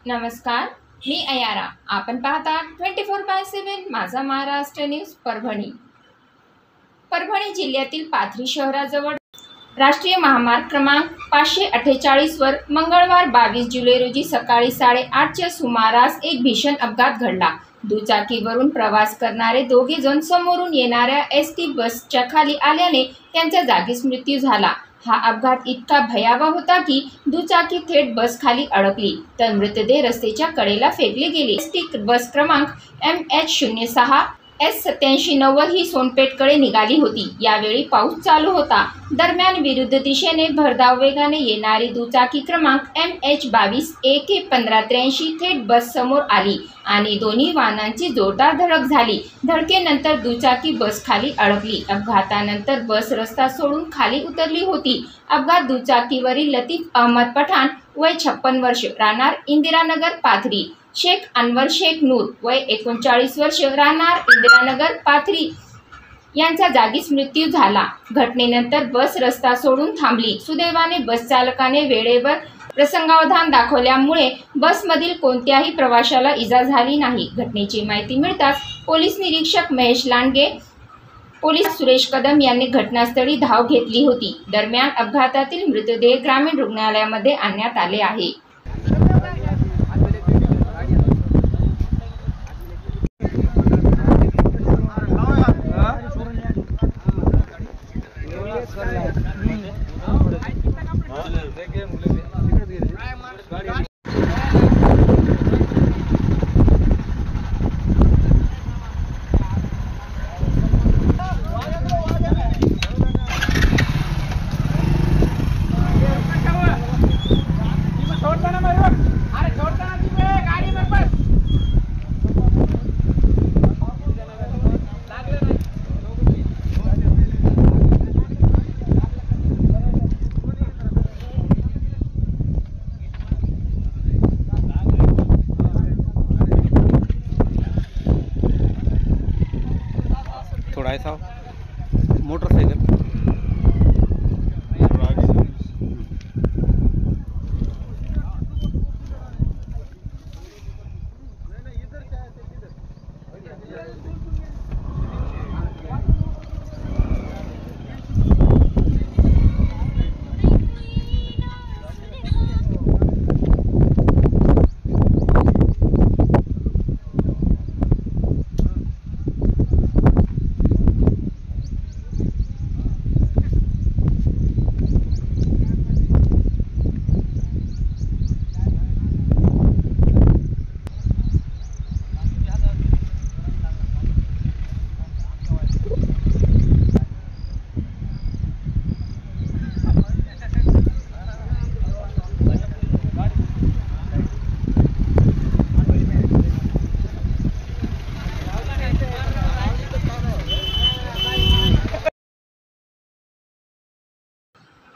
नमस्कार, मी अयारा. आपण पाहता 24/7 माझा महाराष्ट्र न्यूज. परभणी जिल्ह्यातील पाथरी शहराजवळ राष्ट्रीय महामार्ग क्रमांक 548 वर मंगळवार 22 जुलै रोजी सकाळी 8:30च्या सुमारास एक भीषण अपघात घडला. दुचाकीवरून प्रवास करणारे दोघे जण समोरून येणाऱ्या एसटी बसच्या खाली आल्याने त्यांचा जागीच मृत्यू झाला. हा अपघात इतका भयावह होता की दुचाकी थेट बस खाली अडकली तर मृतदेह रस्त्याच्या कडेला फेकले गेले. एसटी बस क्रमांक MH06 S8790 ही सोनपेठकडे निघाली होती. यावेळी पाऊस चालू होता. दरम्यान विरुद्ध दिशेने भरधाव वेगाने येणारी दुचाकी क्रमांक MH22 AK1583 थेट बस समोर आली आणि दोन्ही वाहनांची जोरदार धडक झाली. धडकेनंतर दुचाकी बस खाली अडकली. अपघातानंतर बस रस्ता सोडून खाली उतरली होती. अपघात दुचाकीवरील लतीफ अहमद पठाण वय 56 वर्ष राहणार इंदिरानगर पाथरी, शेख अनवर शेख नूर वय 39 वर्ष राहणार इंदिरानगर पाथरी यांचा जागीच मृत्यू झाला. घटनेनंतर बस रस्ता सोडून थांबली. सुदैवाने बस चालकाने वेळेवर प्रसंगावधान दाखवल्यामुळे बसमधील कोणत्याही प्रवाशाला इजा झाली नाही. घटनेची माहिती मिळताच पोलीस निरीक्षक महेश लांडगे, पोलीस सुरेश कदम यांनी घटनास्थळी धाव घेतली होती. दरम्यान अपघातातील मृतदेह ग्रामीण रुग्णालयामध्ये आणण्यात आले आहे. थोड़ा ऐसा मोटरसाइकिल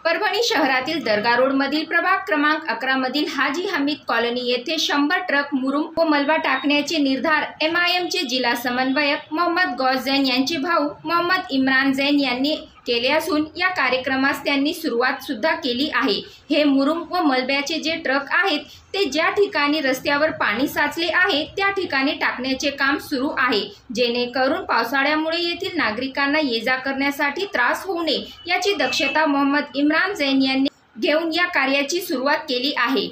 परभणी शहरातील दर्गा रोड मधील प्रभाग क्रमांक 11 मधील हाजी हमीद कॉलनी येथे 100 ट्रक मुरुम व मलबा टाकण्याचे निर्धार MIM चे जिल्हा समन्वयक मोहम्मद गौस जैन यांचे भाऊ मोहम्मद इम्रान जैन यांनी केले असून या कार्यक्रमास त्यांनी सुरुवात सुद्धा केली आहे. हे मुरुम व मलब्याचे जे ट्रक आहेत ते ज्या ठिकाणी रस्त्यावर पाणी साचले आहे त्या ठिकाणी टाकण्याचे काम सुरू आहे, जेणेकरून पावसाळ्यामुळे येथील नागरिकांना ये-जा करण्यासाठी त्रास होऊ नये याची दक्षता मोहम्मद इम्रान जैन यांनी घेऊन या कार्याची सुरुवात केली आहे.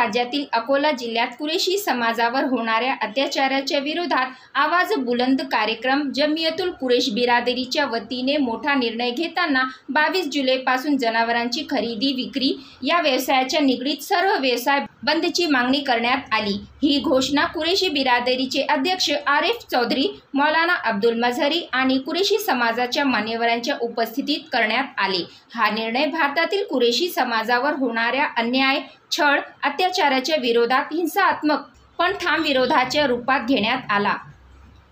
राज्यातील अकोला जिल्ह्यात कुरेशी समाजावर होणाऱ्या अत्याचाराच्या विरोधात आवाज बुलंद कार्यक्रम जमियतुल कुरेश बिरादरीच्या वतीने मोठा निर्णय घेताना 22 जुलैपासून जनावरांची खरेदी विक्री या व्यवसायाच्या निगडीत सर्व व्यवसाय बंदची मागणी करण्यात आली। ही घोषणा कुरेशी बिरादरीचे अध्यक्ष आरिफ चौधरी, मौलाना अब्दुल मजहरी आणि कुरेशी समाजाच्या मान्यवरांच्या उपस्थितीत करण्यात आले। हा निर्णय भारतातील कुरेशी समाजावर होणाऱ्या अन्याय, छळ, अत्याचाराच्या विरोधात हिंसात्मक पण ठाम विरोधाच्या रूपात घेण्यात आला।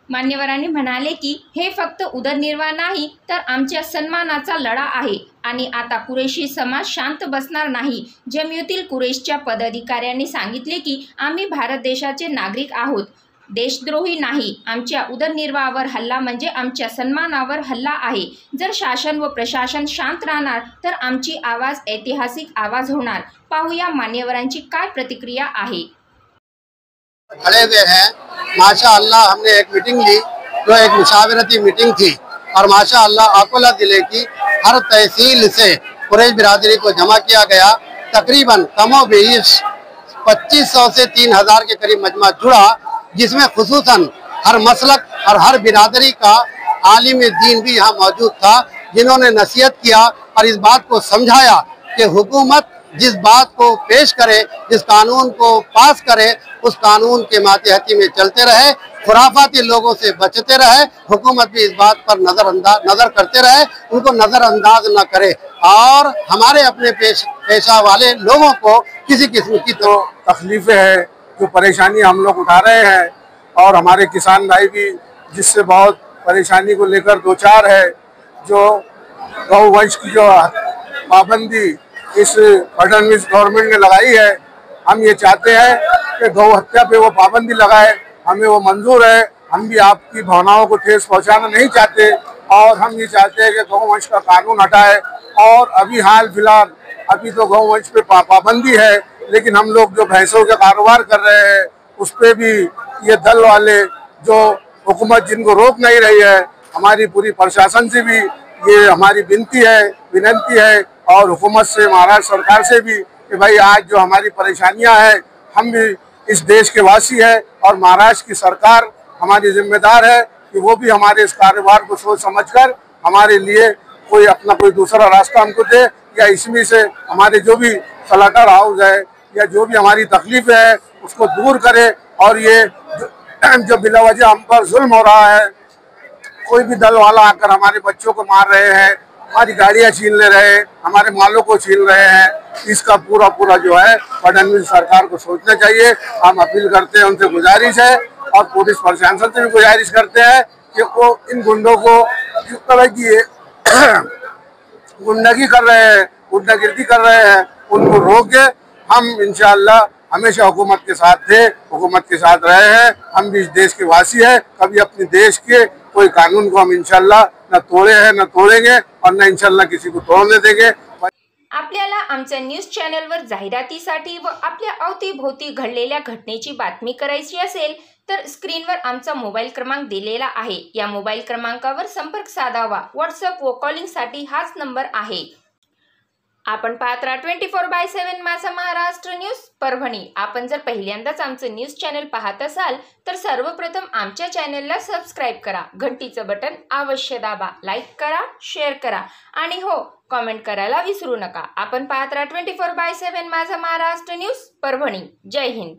मान्यवरांनी म्हणाले की हे फक्त उदरनिर्वाह नाही तर आमच्या सन्मानाचा लढा आहे आणि आता कुरेशी समाज शांत बसणार नाही। जमियतुल कुरेशच्या पदाधिकाऱ्यांनी सांगितले की आम्ही भारत देशाचे नागरिक आहोत, देशद्रोही नाही। आमच्या उदरनिर्वाहावर हल्ला म्हणजे आमच्या सन्मानावर हल्ला आहे। जर शासन व प्रशासन शांत राहणार तर आमची आवाज ऐतिहासिक आवाज होणार। पाहूया मान्यवरांची काय प्रतिक्रिया आहे। खड़े हुए हैं। माशाअल्लाह हमने एक मीटिंग ली जो एक मुशावरती मीटिंग थी और माशाअल्लाह अकोला जिले की हर तहसील से कुरैश बिरादरी को जमा किया गया। तकरीबन कमोबेश 2500 से 3000 के करीब मजमा जुड़ा, जिसमें खुसूसन हर मसलक और हर बिरादरी का आलिम दीन भी यहाँ मौजूद था, जिन्होंने नसीहत किया और इस बात को समझाया कि हुकूमत जिस बात को पेश करे, जिस कानून को पास करे, उस कानून के मातहती में चलते रहे, खुराफाती लोगों से बचते रहे। हुकूमत भी इस बात पर नजर करते रहे, उनको नजरअंदाज न करे और हमारे अपने पेशा वाले लोगों को किसी किस्म की तो तकलीफें हैं, जो परेशानी हम लोग उठा रहे हैं और हमारे किसान भाई भी जिससे बहुत परेशानी को लेकर दो चार है। जो गौवंश की जो पाबंदी इस फडणवीस गवर्नमेंट ने लगाई है, हम ये चाहते हैं कि गौ हत्या पे वो पाबंदी लगाए, हमें वो मंजूर है। हम भी आपकी भावनाओं को ठेस पहुंचाना नहीं चाहते और हम ये चाहते हैं कि गौवंश का कानून हटाए। और अभी हाल फिलहाल अभी तो गौवंश पे पाबंदी है, लेकिन हम लोग जो भैंसों का कारोबार कर रहे हैं उस पे भी ये दल वाले जो हुकूमत जिनको रोक नहीं रही है, हमारी पूरी प्रशासन से भी ये हमारी विनती है और हुकूमत से, महाराष्ट्र सरकार से भी कि भाई आज जो हमारी परेशानियां हैं, हम भी इस देश के वासी हैं और महाराष्ट्र की सरकार हमारी जिम्मेदार है कि वो भी हमारे इस कारोबार को सोच समझकर हमारे लिए कोई दूसरा रास्ता हमको दे, या इसमें से हमारे जो भी स्लॉटर हाउस है या जो भी हमारी तकलीफें है उसको दूर करे। और ये जो बिलावजह हम पर जुल्म हो रहा है, कोई भी दल वाला आकर हमारे बच्चों को मार रहे हैं, हमारी गाड़ियां छीन ले रहे हैं, हमारे मालों को छीन रहे हैं, इसका पूरा जो है फडणवीस सरकार को सोचना चाहिए। हम अपील करते हैं, उनसे गुजारिश है और पुलिस प्रशासन से भी गुजारिश करते हैं कि वो इन गुंडों को जिस तरह की गुंडागिर्दी कर रहे हैं उनको रोके। हम इंशाअल्लाह हमेशा हुकूमत के साथ थे, हुकूमत के साथ रहे हैं। हम भी इस देश के वासी हैं, कभी अपने देश के कोई कानून को हम इंशाअल्लाह न तोड़े हैं, न तोड़ेंगे और न इंशाअल्लाह किसी को तोड़ने देंगे। आपल्याला आमच्या न्यूज चॅनलवर जाहिरातीसाठी व आपल्या अवतीभोवती घडलेल्या घटनेची बातमी करायची असेल तर स्क्रीनवर आमचा मोबाईल क्रमांक दिलेला आहे। या मोबाईल क्रमांकावर संपर्क साधावा। व्हॉट्सअप व कॉलिंगसाठी हाच नंबर आहे। आपण पाहत राहा 24/7 माझा महाराष्ट्र न्यूज परभणी। आपण जर पहिल्यांदाच आमचं न्यूज चॅनल पाहत असाल तर सर्वप्रथम आमच्या चॅनलला सबस्क्राईब करा, घंटीचं बटन अवश्य दाबा, लाईक करा, शेअर करा आणि हो कमेंट करायला विसरू नका। आपण पाहत राहा 24/7 माझा महाराष्ट्र न्यूज परभणी। जय हिंद।